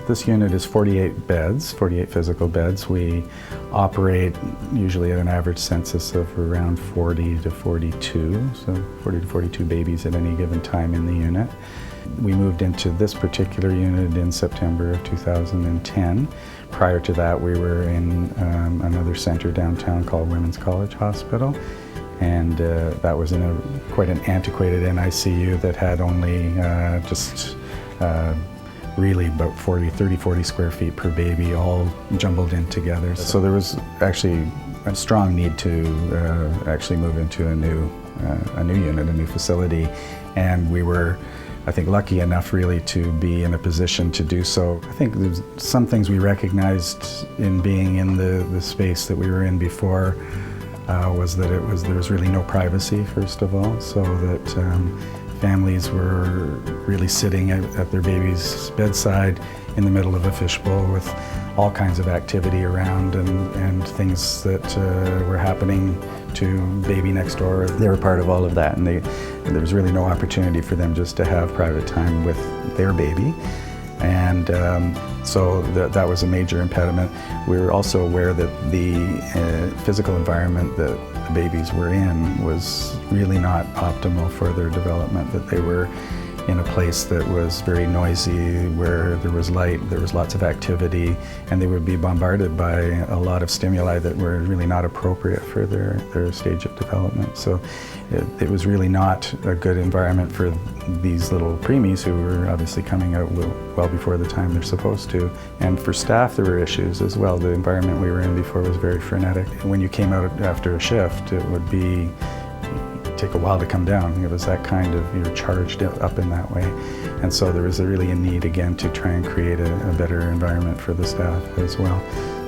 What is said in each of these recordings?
This unit is 48 beds, 48 physical beds. We operate usually at an average census of around 40 to 42, so 40 to 42 babies at any given time in the unit. We moved into this particular unit in September of 2010. Prior to that, we were in another center downtown called Women's College Hospital, and that was in quite an antiquated NICU that had only really about 30-40 square feet per baby, all jumbled in together. So there was actually a strong need to actually move into a new unit, a new facility, and we were, I think, lucky enough really to be in a position to do so. I think there's some things we recognized in being in the space that we were in before was that there was really no privacy, first of all, so that families were really sitting at their baby's bedside in the middle of a fishbowl with all kinds of activity around and things that were happening to baby next door. They were part of all of that, and there was really no opportunity for them just to have private time with their baby. And so that was a major impediment. We were also aware that the physical environment that the babies were in was really not optimal for their development, that they were in a place that was very noisy, where there was light, there was lots of activity, and they would be bombarded by a lot of stimuli that were really not appropriate for their stage of development. So it was really not a good environment for these little preemies who were obviously coming out well before the time they're supposed to. And for staff, there were issues as well. The environment we were in before was very frenetic. When you came out after a shift, it would take a while to come down. It was that kind of, you're charged up in that way. And so there was really a need again to try and create a better environment for the staff as well.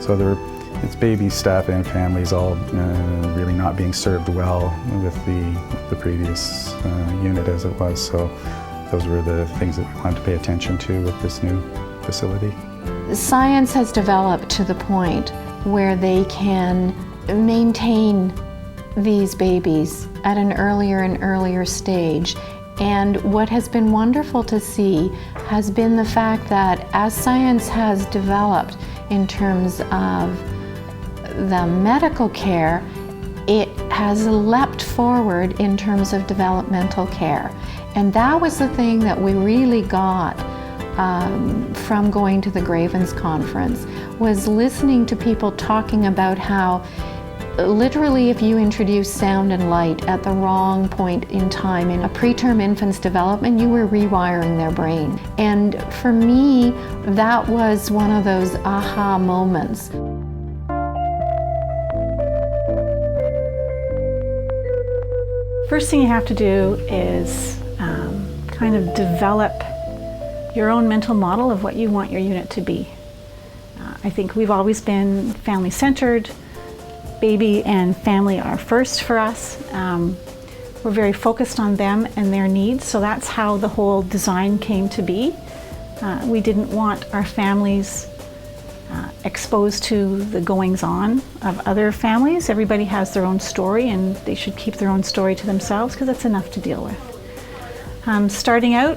So it's baby, staff, and families all really not being served well with the previous unit as it was. So those were the things that we wanted to pay attention to with this new facility. Science has developed to the point where they can maintain these babies at an earlier and earlier stage. And what has been wonderful to see has been the fact that as science has developed in terms of the medical care, it has leapt forward in terms of developmental care. And that was the thing that we really got from going to the Gravens conference, was listening to people talking about how literally, if you introduce sound and light at the wrong point in time in a preterm infant's development, you were rewiring their brain. And for me, that was one of those aha moments. First thing you have to do is kind of develop your own mental model of what you want your unit to be. I think we've always been family-centered. Baby and family are first for us. We're very focused on them and their needs, so that's how the whole design came to be. We didn't want our families exposed to the goings-on of other families. Everybody has their own story, and they should keep their own story to themselves because that's enough to deal with. Starting out,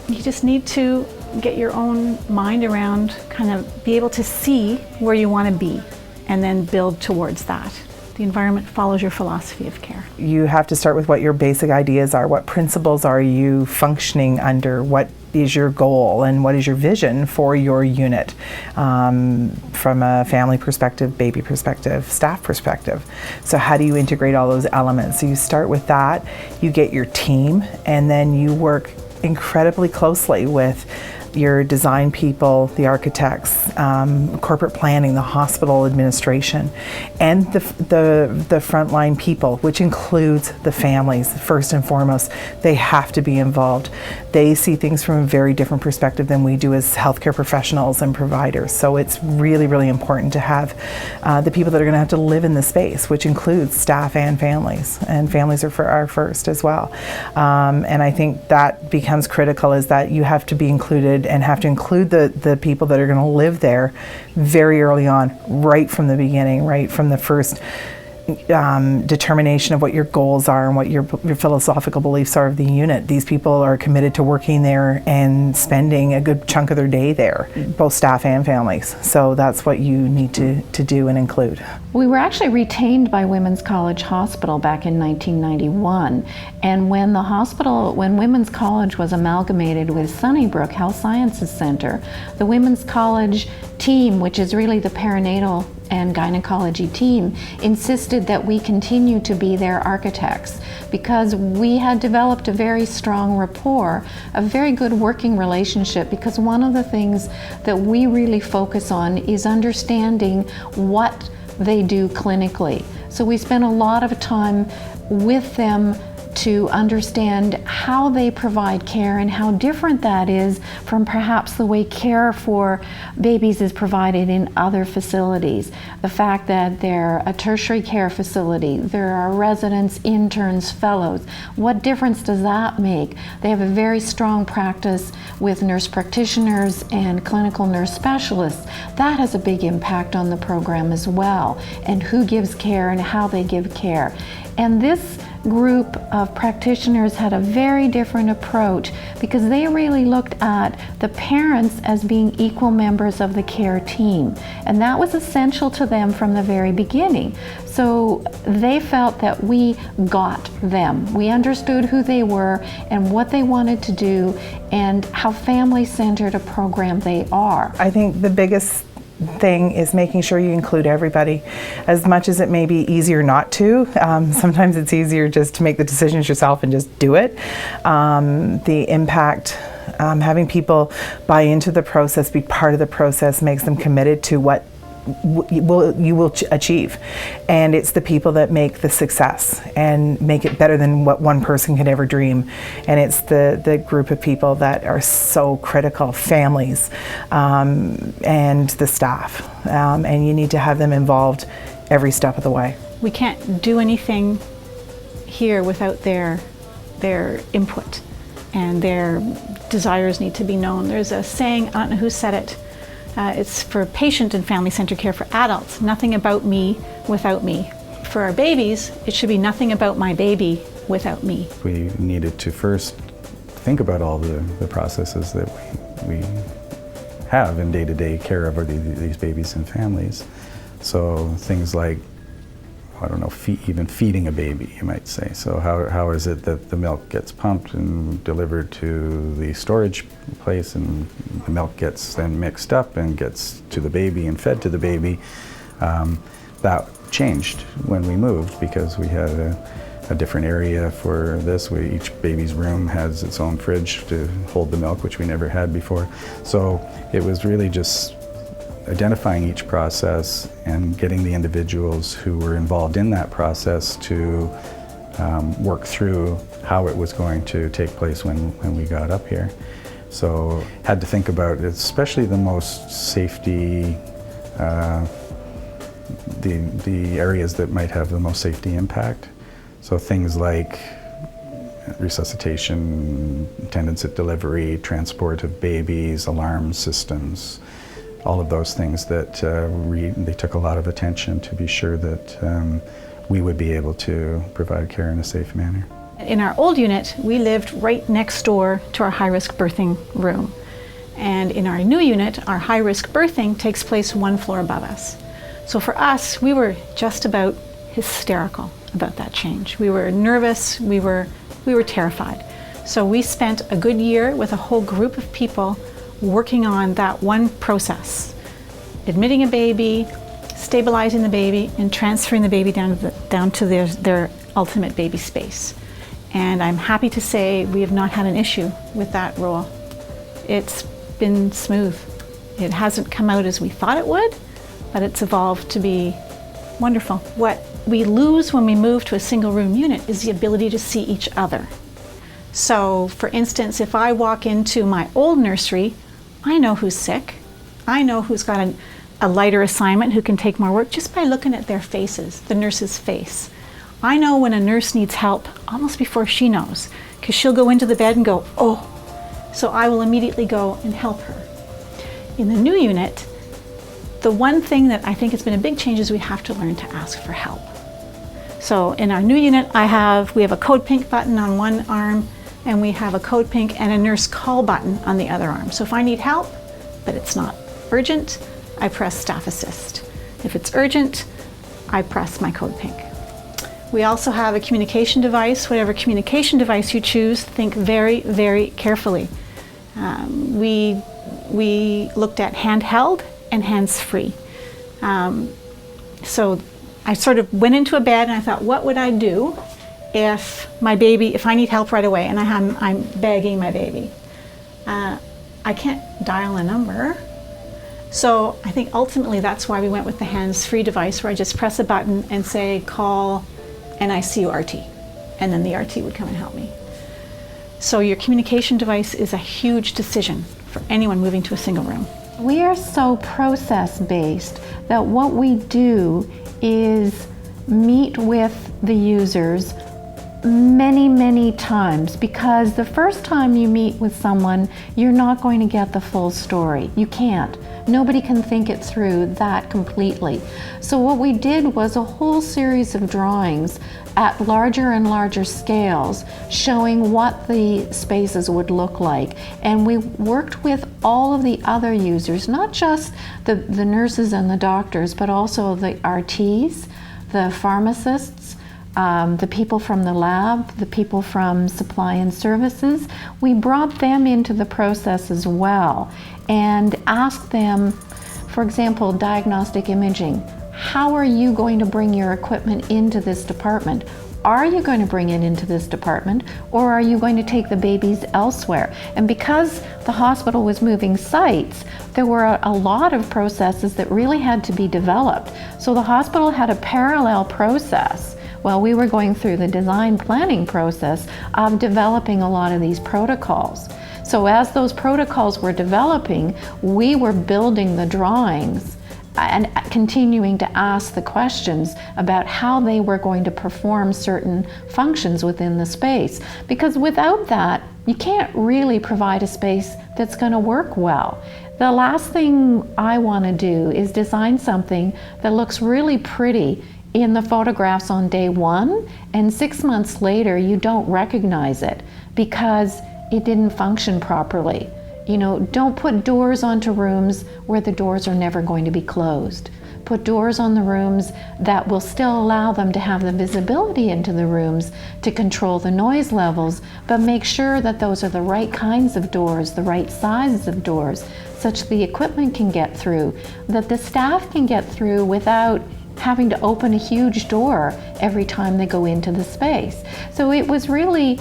you just need to get your own mind around, kind of be able to see where you want to be, and then build towards that. The environment follows your philosophy of care. You have to start with what your basic ideas are. What principles are you functioning under? What is your goal and what is your vision for your unit from a family perspective, baby perspective, staff perspective? So how do you integrate all those elements? So you start with that, you get your team, and then you work incredibly closely with your design people, the architects, corporate planning, the hospital administration, and the frontline people, which includes the families. First and foremost, they have to be involved. They see things from a very different perspective than we do as healthcare professionals and providers. So it's really, really important to have the people that are going to have to live in the space, which includes staff and families are first as well. And I think that becomes critical, is that you have to be included and have to include the people that are going to live there very early on, right from the beginning, right from the first determination of what your goals are and what your philosophical beliefs are of the unit. These people are committed to working there and spending a good chunk of their day there, both staff and families. So that's what you need to do and include. We were actually retained by Women's College Hospital back in 1991, and when Women's College was amalgamated with Sunnybrook Health Sciences Center, the Women's College team, which is really the perinatal and gynecology team, insisted that we continue to be their architects because we had developed a very strong rapport, a very good working relationship, because one of the things that we really focus on is understanding what they do clinically. So we spent a lot of time with them to understand how they provide care and how different that is from perhaps the way care for babies is provided in other facilities. The fact that they're a tertiary care facility, there are residents, interns, fellows. What difference does that make? They have a very strong practice with nurse practitioners and clinical nurse specialists. That has a big impact on the program as well, and who gives care and how they give care. And this group of practitioners had a very different approach because they really looked at the parents as being equal members of the care team. And that was essential to them from the very beginning. So they felt that we got them. We understood who they were and what they wanted to do and how family-centered a program they are. I think the biggest thing is making sure you include everybody. As much as it may be easier not to, sometimes it's easier just to make the decisions yourself and just do it. The impact, having people buy into the process, be part of the process, makes them committed to what you will achieve. And it's the people that make the success and make it better than what one person could ever dream. And it's the group of people that are so critical, families and the staff. And you need to have them involved every step of the way. We can't do anything here without their input, and their desires need to be known. There's a saying, I don't know who said it, it's for patient and family-centered care for adults, nothing about me without me. For our babies, it should be nothing about my baby without me. We needed to first think about all the processes that we have in day-to-day care of these babies and families. So things like, I don't know, even feeding a baby, you might say. So how is it that the milk gets pumped and delivered to the storage place, and the milk gets then mixed up and gets to the baby and fed to the baby? That changed when we moved because we had a different area for this. Each baby's room has its own fridge to hold the milk, which we never had before. So it was really just identifying each process and getting the individuals who were involved in that process to work through how it was going to take place when we got up here. So had to think about especially the most safety, the areas that might have the most safety impact. So things like resuscitation, attendance at delivery, transport of babies, alarm systems, all of those things that they took a lot of attention to be sure that we would be able to provide care in a safe manner. In our old unit, we lived right next door to our high-risk birthing room. And in our new unit, our high-risk birthing takes place one floor above us. So for us, we were just about hysterical about that change. We were nervous, we were terrified. So we spent a good year with a whole group of people working on that one process, admitting a baby, stabilizing the baby, and transferring the baby down to their ultimate baby space. And I'm happy to say we have not had an issue with that role. It's been smooth. It hasn't come out as we thought it would, but it's evolved to be wonderful. What we lose when we move to a single room unit is the ability to see each other. So for instance, if I walk into my old nursery, I know who's sick. I know who's got a lighter assignment, who can take more work, just by looking at their faces, the nurse's face. I know when a nurse needs help almost before she knows, because she'll go into the bed and go, oh, so I will immediately go and help her. In the new unit, the one thing that I think has been a big change is we have to learn to ask for help. So in our new unit, we have a code pink button on one arm, and we have a code pink and a nurse call button on the other arm. So if I need help, but it's not urgent, I press staff assist. If it's urgent, I press my code pink. We also have a communication device. Whatever communication device you choose, think very, very carefully. We looked at handheld and hands-free. So I sort of went into a bed and I thought, what would I do if I need help right away and I'm bagging my baby? I can't dial a number. So I think ultimately that's why we went with the hands-free device, where I just press a button and say, call NICU RT, and then the RT would come and help me. So your communication device is a huge decision for anyone moving to a single room. We are so process-based that what we do is meet with the users many, many times, because the first time you meet with someone, you're not going to get the full story. You can't. Nobody can think it through that completely. So what we did was a whole series of drawings at larger and larger scales showing what the spaces would look like. And we worked with all of the other users, not just the nurses and the doctors, but also the RTs, the pharmacists, the people from the lab, the people from supply and services. We brought them into the process as well and asked them, for example, diagnostic imaging. How are you going to bring your equipment into this department? Are you going to bring it into this department, or are you going to take the babies elsewhere? And because the hospital was moving sites, there were a lot of processes that really had to be developed. So the hospital had a parallel process while we were going through the design planning process of developing a lot of these protocols. So as those protocols were developing, we were building the drawings and continuing to ask the questions about how they were going to perform certain functions within the space. Because without that, you can't really provide a space that's going to work well. The last thing I want to do is design something that looks really pretty in the photographs on day one, and 6 months later you don't recognize it because it didn't function properly. You know, don't put doors onto rooms where the doors are never going to be closed. Put doors on the rooms that will still allow them to have the visibility into the rooms to control the noise levels, but make sure that those are the right kinds of doors, the right sizes of doors, such the equipment can get through, that the staff can get through without having to open a huge door every time they go into the space. So it was really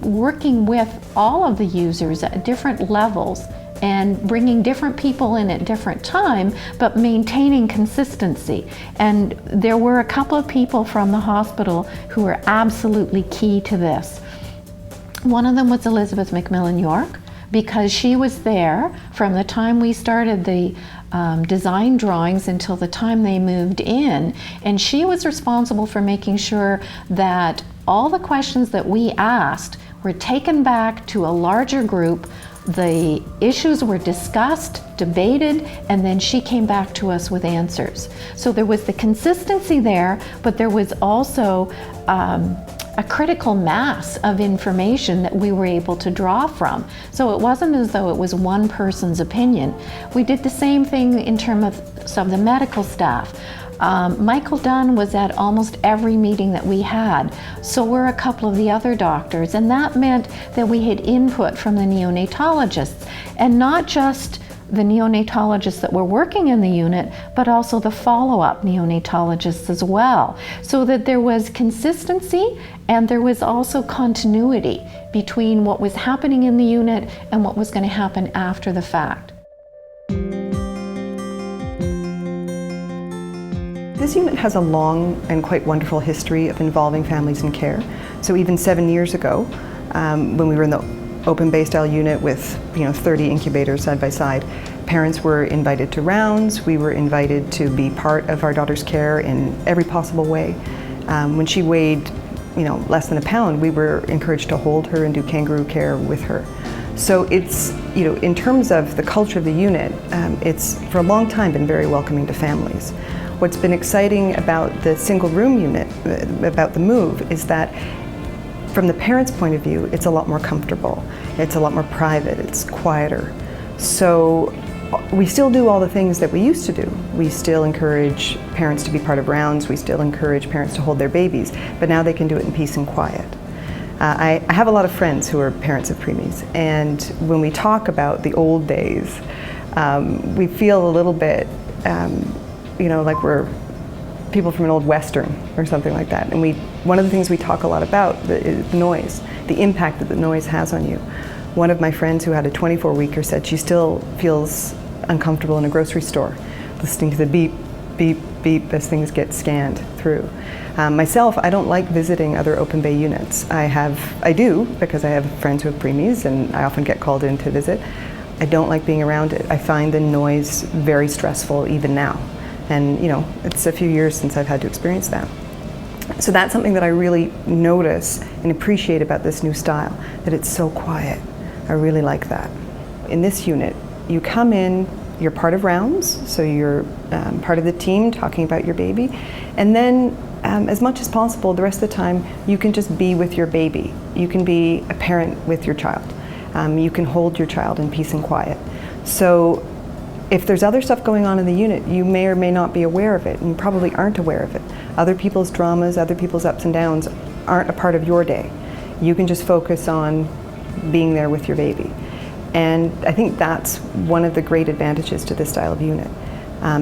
working with all of the users at different levels and bringing different people in at different time, but maintaining consistency. And there were a couple of people from the hospital who were absolutely key to this. One of them was Elizabeth McMillan York, because she was there from the time we started the design drawings until the time they moved in, and she was responsible for making sure that all the questions that we asked were taken back to a larger group. The issues were discussed, debated, and then she came back to us with answers. So there was the consistency there, but there was also a critical mass of information that we were able to draw from. So it wasn't as though it was one person's opinion. We did the same thing in terms of the medical staff. Michael Dunn was at almost every meeting that we had. So were a couple of the other doctors, and that meant that we had input from the neonatologists, and not just the neonatologists that were working in the unit, but also the follow-up neonatologists as well, so that there was consistency and there was also continuity between what was happening in the unit and what was going to happen after the fact. This unit has a long and quite wonderful history of involving families in care. So even 7 years ago, when we were in the open-based L unit with 30 incubators side by side, parents were invited to rounds. We were invited to be part of our daughter's care in every possible way. When she weighed less than a pound, we were encouraged to hold her and do kangaroo care with her. So it's, in terms of the culture of the unit, it's for a long time been very welcoming to families. What's been exciting about the single room unit, about the move, is that from the parents' point of view, it's a lot more comfortable. It's a lot more private, it's quieter. So we still do all the things that we used to do. We still encourage parents to be part of rounds, we still encourage parents to hold their babies, but now they can do it in peace and quiet. I have a lot of friends who are parents of preemies, and when we talk about the old days, we feel a little bit, like we're people from an old Western or something like that. And one of the things we talk a lot about is the noise, the impact that the noise has on you. One of my friends who had a 24-weeker said she still feels uncomfortable in a grocery store, listening to the beep, beep, beep as things get scanned through. Myself, I don't like visiting other open bay units. I do, because I have friends who have preemies and I often get called in to visit. I don't like being around it. I find the noise very stressful even now. And it's a few years since I've had to experience that. So that's something that I really notice and appreciate about this new style, that it's so quiet. I really like that. In this unit, you come in, you're part of rounds, so you're part of the team talking about your baby, and then as much as possible, the rest of the time, you can just be with your baby. You can be a parent with your child. You can hold your child in peace and quiet. So if there's other stuff going on in the unit, you may or may not be aware of it, and you probably aren't aware of it. Other people's dramas, other people's ups and downs aren't a part of your day. You can just focus on being there with your baby. And I think that's one of the great advantages to this style of unit.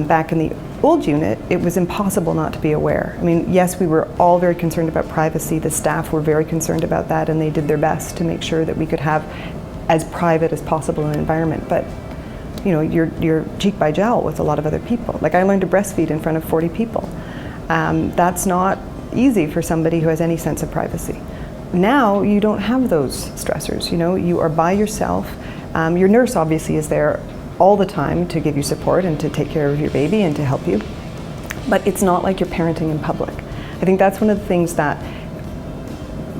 Back in the old unit, it was impossible not to be aware. I mean, yes, we were all very concerned about privacy. The staff were very concerned about that, and they did their best to make sure that we could have as private as possible an environment. But you're cheek by jowl with a lot of other people. Like, I learned to breastfeed in front of 40 people. That's not easy for somebody who has any sense of privacy. Now you don't have those stressors. You are by yourself. Your nurse obviously is there all the time to give you support and to take care of your baby and to help you. But it's not like you're parenting in public. I think that's one of the things that,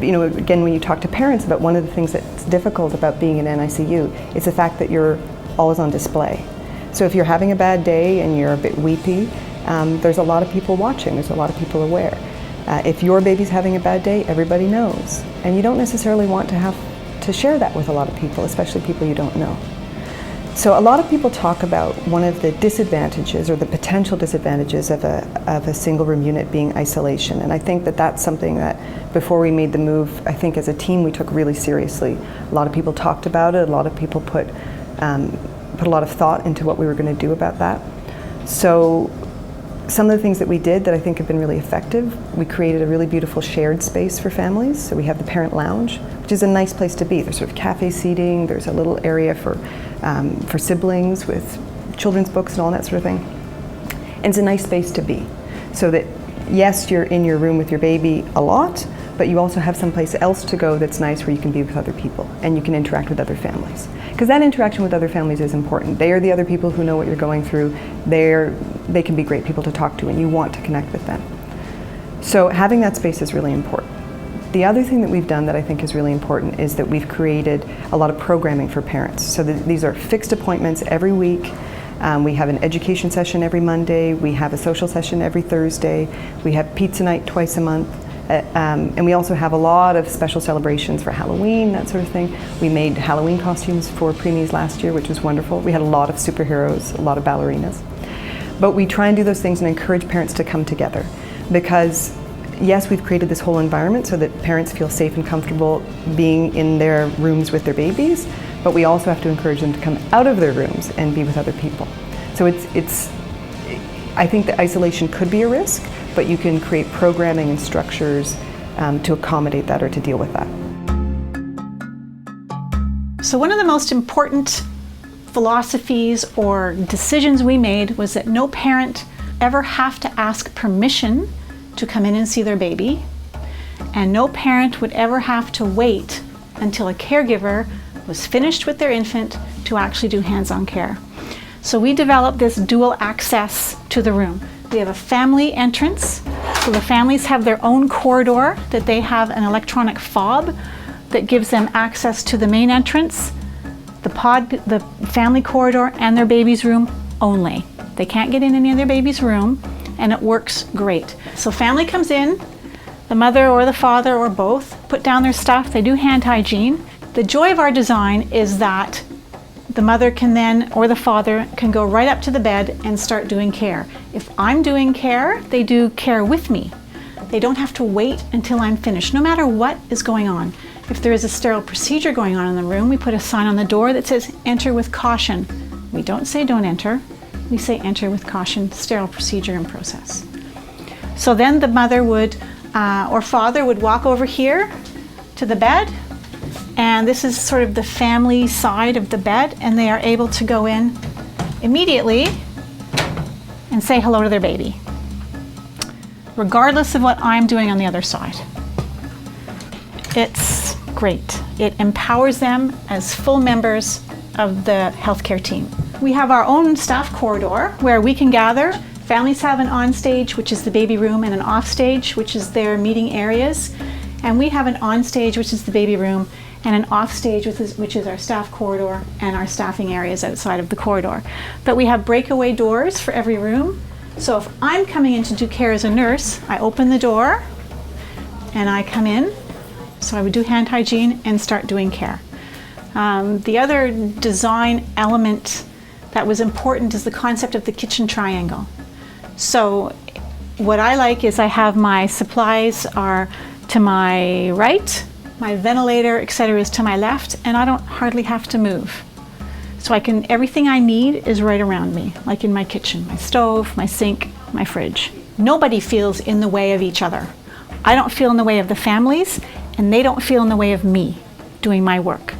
again, when you talk to parents about one of the things that's difficult about being in NICU, is the fact that you're always on display. So if you're having a bad day and you're a bit weepy, there's a lot of people watching, there's a lot of people aware. If your baby's having a bad day, everybody knows. And you don't necessarily want to have to share that with a lot of people, especially people you don't know. So a lot of people talk about one of the disadvantages or the potential disadvantages of a single room unit being isolation. And I think that that's something that before we made the move, I think as a team we took really seriously. A lot of people talked about it, a lot of people put a lot of thought into what we were going to do about that. So some of the things that we did that I think have been really effective, we created a really beautiful shared space for families. So we have the parent lounge, which is a nice place to be. There's sort of cafe seating, there's a little area for siblings with children's books and all that sort of thing. And it's a nice space to be. So that, yes, you're in your room with your baby a lot, but you also have someplace else to go that's nice where you can be with other people and you can interact with other families. Because that interaction with other families is important. They are the other people who know what you're going through. They can be great people to talk to and you want to connect with them. So having that space is really important. The other thing that we've done that I think is really important is that we've created a lot of programming for parents. So these are fixed appointments every week. We have an education session every Monday. We have a social session every Thursday. We have pizza night twice a month. And we also have a lot of special celebrations for Halloween, that sort of thing. We made Halloween costumes for preemies last year, which was wonderful. We had a lot of superheroes, a lot of ballerinas. But we try and do those things and encourage parents to come together. Because yes, we've created this whole environment so that parents feel safe and comfortable being in their rooms with their babies, but we also have to encourage them to come out of their rooms and be with other people. So I think that isolation could be a risk, but you can create programming and structures to accommodate that or to deal with that. So one of the most important philosophies or decisions we made was that no parent ever have to ask permission to come in and see their baby, and no parent would ever have to wait until a caregiver was finished with their infant to actually do hands-on care. So we developed this dual access to the room. We have a family entrance, so the families have their own corridor that they have an electronic fob that gives them access to the main entrance, the family corridor, and their baby's room only. They can't get in any of their baby's room. and it works great. So family comes in, the mother or the father or both put down their stuff, they do hand hygiene. The joy of our design is that the mother can then, or the father, can go right up to the bed and start doing care. If I'm doing care, they do care with me. They don't have to wait until I'm finished, no matter what is going on. If there is a sterile procedure going on in the room, we put a sign on the door that says, "Enter with caution." We don't say don't enter, we say enter with caution, sterile procedure in process. So then the mother would, or father would walk over here to the bed, and this is sort of the family side of the bed, and they are able to go in immediately and say hello to their baby, regardless of what I'm doing on the other side. It's great. It empowers them as full members of the healthcare team. We have our own staff corridor where we can gather. Families have an on-stage, which is the baby room, and an off-stage, which is their meeting areas. And we have an on-stage, which is the baby room, and an off-stage, which is our staff corridor and our staffing areas outside of the corridor. But we have breakaway doors for every room. So if I'm coming in to do care as a nurse, I open the door and I come in. So I would do hand hygiene and start doing care. The other design element that was important is the concept of the kitchen triangle. So what I like is I have my supplies are to my right, my ventilator, etc. is to my left, and I don't hardly have to move. So everything I need is right around me, like in my kitchen, my stove, my sink, my fridge. Nobody feels in the way of each other. I don't feel in the way of the families, and they don't feel in the way of me doing my work.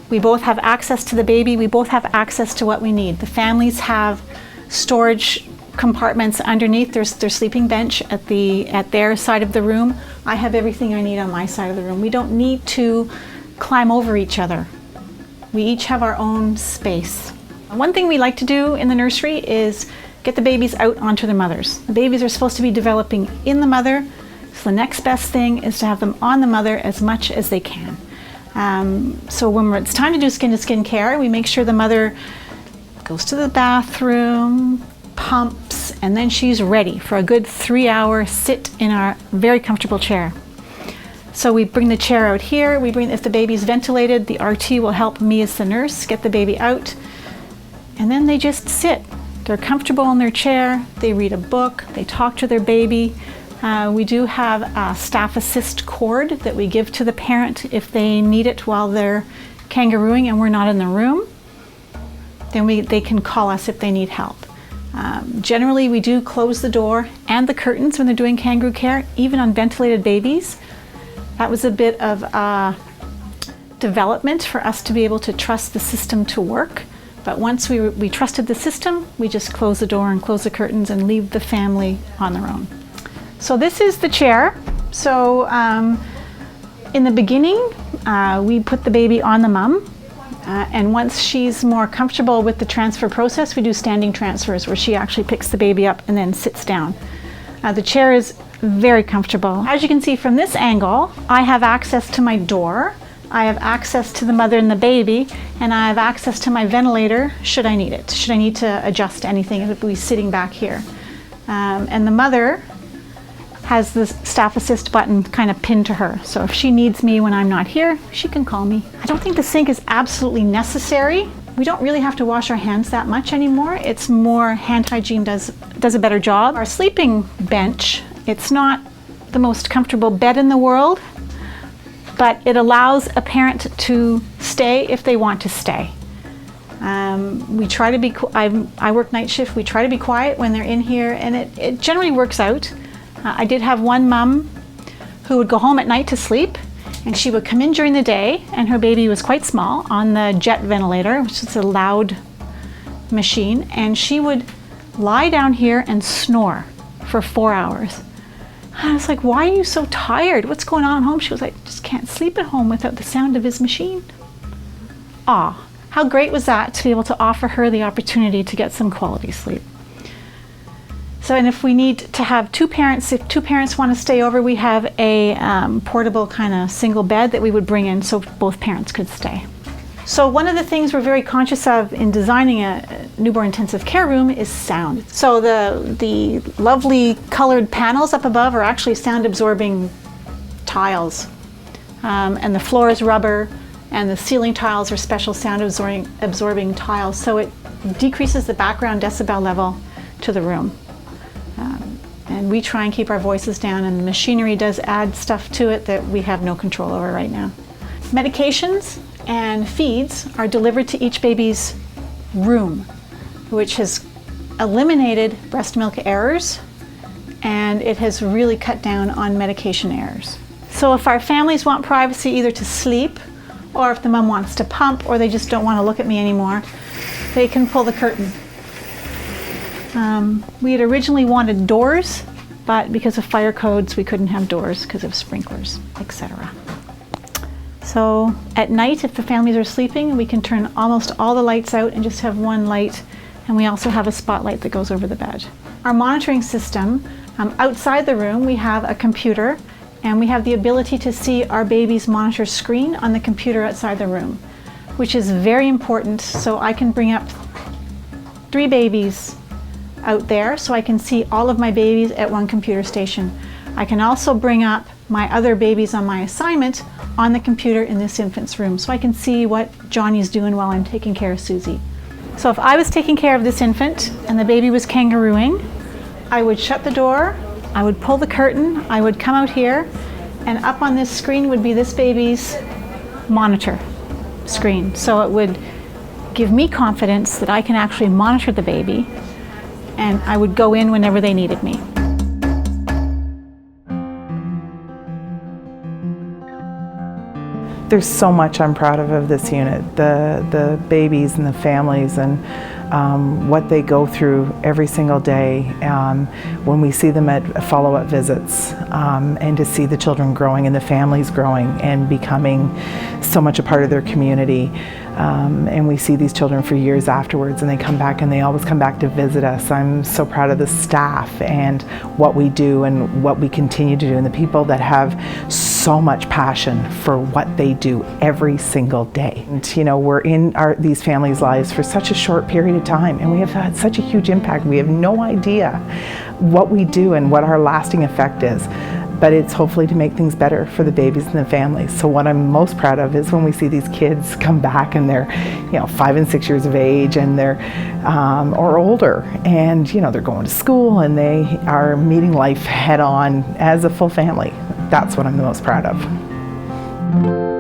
We both have access to the baby, we both have access to what we need. The families have storage compartments underneath their sleeping bench at their side of the room. I have everything I need on my side of the room. We don't need to climb over each other. We each have our own space. One thing we like to do in the nursery is get the babies out onto their mothers. The babies are supposed to be developing in the mother, so the next best thing is to have them on the mother as much as they can. So when it's time to do skin-to-skin care, we make sure the mother goes to the bathroom, pumps, and then she's ready for a good 3-hour sit in our very comfortable chair. So we bring the chair out here, if the baby's ventilated, the RT will help me as the nurse get the baby out, and then they just sit. They're comfortable in their chair, they read a book, they talk to their baby. We do have a staff assist cord that we give to the parent if they need it while they're kangarooing and we're not in the room. Then they can call us if they need help. Generally, we do close the door and the curtains when they're doing kangaroo care, even on ventilated babies. That was a bit of development for us to be able to trust the system to work. But once we trusted the system, we just close the door and close the curtains and leave the family on their own. So this is the chair. So in the beginning, we put the baby on the mom. And once she's more comfortable with the transfer process, we do standing transfers where she actually picks the baby up and then sits down. The chair is very comfortable. As you can see from this angle, I have access to my door, I have access to the mother and the baby, and I have access to my ventilator should I need it. Should I need to adjust anything, it would be sitting back here. And the mother has the staff assist button kind of pinned to her. So if she needs me when I'm not here, she can call me. I don't think the sink is absolutely necessary. We don't really have to wash our hands that much anymore. It's more hand hygiene does a better job. Our sleeping bench, it's not the most comfortable bed in the world, but it allows a parent to stay if they want to stay. We try to be, I work night shift, we try to be quiet when they're in here, and it generally works out. I did have one mom who would go home at night to sleep, and she would come in during the day, and her baby was quite small on the jet ventilator, which is a loud machine, and she would lie down here and snore for 4 hours. I was like, why are you so tired? What's going on at home? She was like, just can't sleep at home without the sound of his machine. Aw, how great was that to be able to offer her the opportunity to get some quality sleep. So, and if we need to have two parents, if two parents want to stay over, we have a portable kind of single bed that we would bring in so both parents could stay. So one of the things we're very conscious of in designing a newborn intensive care room is sound. So the lovely colored panels up above are actually sound absorbing tiles. And the floor is rubber, and the ceiling tiles are special sound absorbing tiles. So it decreases the background decibel level to the room. And we try and keep our voices down, and the machinery does add stuff to it that we have no control over right now. Medications and feeds are delivered to each baby's room, which has eliminated breast milk errors, and it has really cut down on medication errors. So if our families want privacy either to sleep, or if the mom wants to pump, or they just don't want to look at me anymore, they can pull the curtain. We had originally wanted doors, but because of fire codes, we couldn't have doors because of sprinklers, etc. So at night, if the families are sleeping, we can turn almost all the lights out and just have one light, and we also have a spotlight that goes over the bed. Our monitoring system, outside the room, we have a computer, and we have the ability to see our baby's monitor screen on the computer outside the room, which is very important. So I can bring up 3 babies out there, so I can see all of my babies at one computer station. I can also bring up my other babies on my assignment on the computer in this infant's room, so I can see what Johnny's doing while I'm taking care of Susie. So if I was taking care of this infant and the baby was kangarooing, I would shut the door, I would pull the curtain, I would come out here, and up on this screen would be this baby's monitor screen. So it would give me confidence that I can actually monitor the baby, and I would go in whenever they needed me. There's so much I'm proud of this unit, the babies and the families, and what they go through every single day when we see them at follow-up visits, and to see the children growing and the families growing and becoming so much a part of their community. And we see these children for years afterwards, and they come back, and they always come back to visit us. I'm so proud of the staff and what we do and what we continue to do, and the people that have so much passion for what they do every single day. And you know, we're in these families' lives for such a short period of time, and we have had such a huge impact. We have no idea what we do and what our lasting effect is. But it's hopefully to make things better for the babies and the families. So what I'm most proud of is when we see these kids come back, and they're, 5 and 6 years of age, and they're or older, and they're going to school, and they are meeting life head on as a full family. That's what I'm the most proud of.